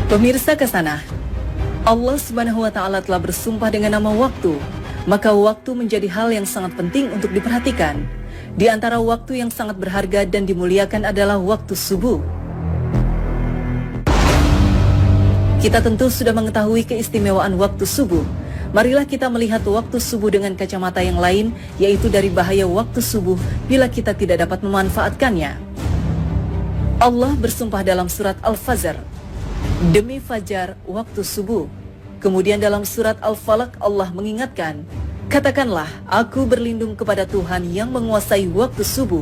Pemirsa Kesana, Allah Subhanahu wa Ta'ala telah bersumpah dengan nama waktu, maka waktu menjadi hal yang sangat penting untuk diperhatikan. Di antara waktu yang sangat berharga dan dimuliakan adalah waktu subuh. Kita tentu sudah mengetahui keistimewaan waktu subuh. Marilah kita melihat waktu subuh dengan kacamata yang lain, yaitu dari bahaya waktu subuh bila kita tidak dapat memanfaatkannya. Allah bersumpah dalam surat Al-Fajr, demi fajar waktu subuh. Kemudian dalam surat Al-Falaq Allah mengingatkan, katakanlah aku berlindung kepada Tuhan yang menguasai waktu subuh.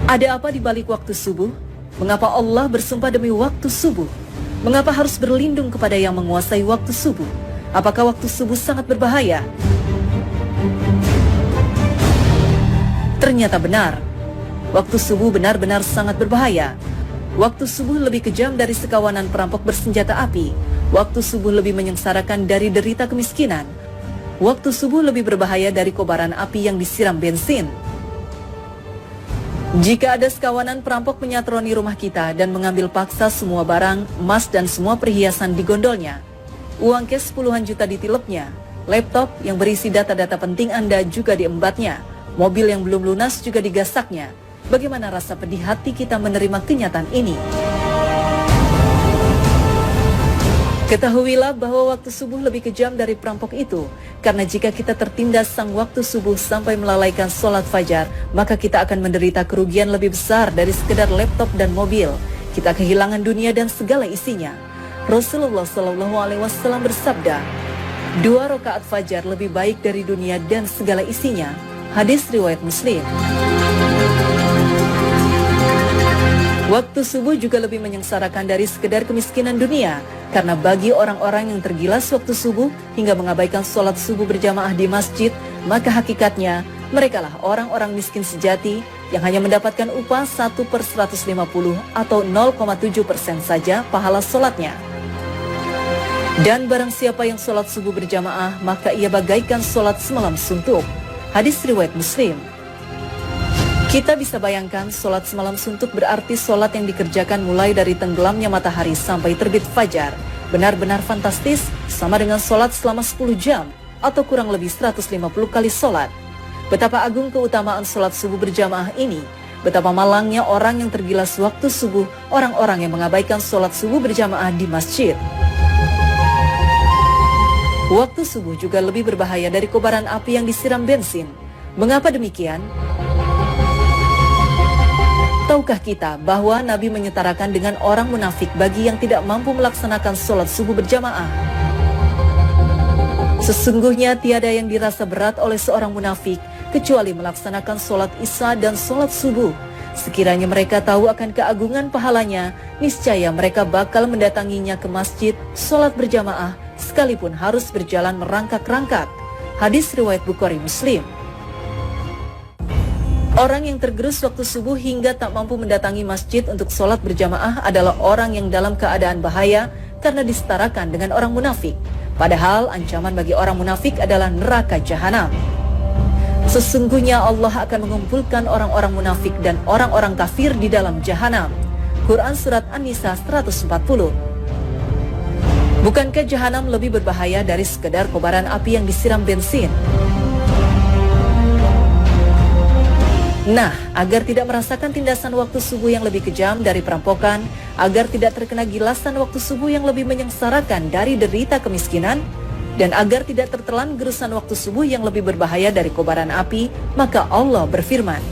Ada apa di balik waktu subuh? Mengapa Allah bersumpah demi waktu subuh? Mengapa harus berlindung kepada yang menguasai waktu subuh? Apakah waktu subuh sangat berbahaya? Ternyata benar. Waktu subuh benar-benar sangat berbahaya. Waktu subuh lebih kejam dari sekawanan perampok bersenjata api. Waktu subuh lebih menyengsarakan dari derita kemiskinan. Waktu subuh lebih berbahaya dari kobaran api yang disiram bensin. Jika ada sekawanan perampok menyatroni rumah kita dan mengambil paksa semua barang, emas dan semua perhiasan di gondolnya, uang cash puluhan juta ditilepnya, laptop yang berisi data-data penting Anda juga diembatnya, mobil yang belum lunas juga digasaknya. Bagaimana rasa pedih hati kita menerima kenyataan ini? Ketahuilah bahwa waktu subuh lebih kejam dari perampok itu, karena jika kita tertindas sang waktu subuh sampai melalaikan sholat fajar, maka kita akan menderita kerugian lebih besar dari sekedar laptop dan mobil. Kita kehilangan dunia dan segala isinya. Rasulullah SAW bersabda, 2 rakaat fajar lebih baik dari dunia dan segala isinya. Hadis riwayat Muslim. Waktu subuh juga lebih menyengsarakan dari sekedar kemiskinan dunia, karena bagi orang-orang yang tergilas waktu subuh hingga mengabaikan sholat subuh berjamaah di masjid, maka hakikatnya merekalah orang-orang miskin sejati yang hanya mendapatkan upah 1/150 atau 0,7% saja pahala sholatnya. Dan barang siapa yang sholat subuh berjamaah, maka ia bagaikan sholat semalam suntuk. Hadis riwayat Muslim. Kita bisa bayangkan sholat semalam suntuk berarti sholat yang dikerjakan mulai dari tenggelamnya matahari sampai terbit fajar. Benar-benar fantastis, sama dengan sholat selama 10 jam atau kurang lebih 150 kali sholat. Betapa agung keutamaan sholat subuh berjamaah ini. Betapa malangnya orang yang tergilas waktu subuh, orang-orang yang mengabaikan sholat subuh berjamaah di masjid. Waktu subuh juga lebih berbahaya dari kobaran api yang disiram bensin. Mengapa demikian? Tahukah kita bahwa Nabi menyetarakan dengan orang munafik bagi yang tidak mampu melaksanakan sholat subuh berjamaah? Sesungguhnya tiada yang dirasa berat oleh seorang munafik kecuali melaksanakan sholat isya dan sholat subuh. Sekiranya mereka tahu akan keagungan pahalanya, niscaya mereka bakal mendatanginya ke masjid, sholat berjamaah, sekalipun harus berjalan merangkak-rangkak. Hadis riwayat Bukhari Muslim. Orang yang tergerus waktu subuh hingga tak mampu mendatangi masjid untuk sholat berjamaah adalah orang yang dalam keadaan bahaya karena disetarakan dengan orang munafik. Padahal ancaman bagi orang munafik adalah neraka jahanam. Sesungguhnya Allah akan mengumpulkan orang-orang munafik dan orang-orang kafir di dalam jahanam. Quran Surat An-Nisa 140. Bukankah jahanam lebih berbahaya dari sekedar kobaran api yang disiram bensin? Nah, agar tidak merasakan tindasan waktu subuh yang lebih kejam dari perampokan, agar tidak terkena gilasan waktu subuh yang lebih menyengsarakan dari derita kemiskinan, dan agar tidak tertelan gerusan waktu subuh yang lebih berbahaya dari kobaran api, maka Allah berfirman,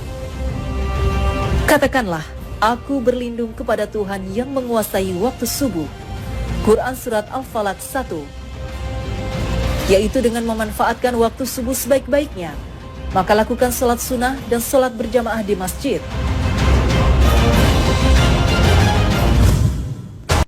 katakanlah, aku berlindung kepada Tuhan yang menguasai waktu subuh. Quran Surat Al-Falaq 1. Yaitu dengan memanfaatkan waktu subuh sebaik-baiknya, maka lakukan sholat sunnah dan sholat berjamaah di masjid.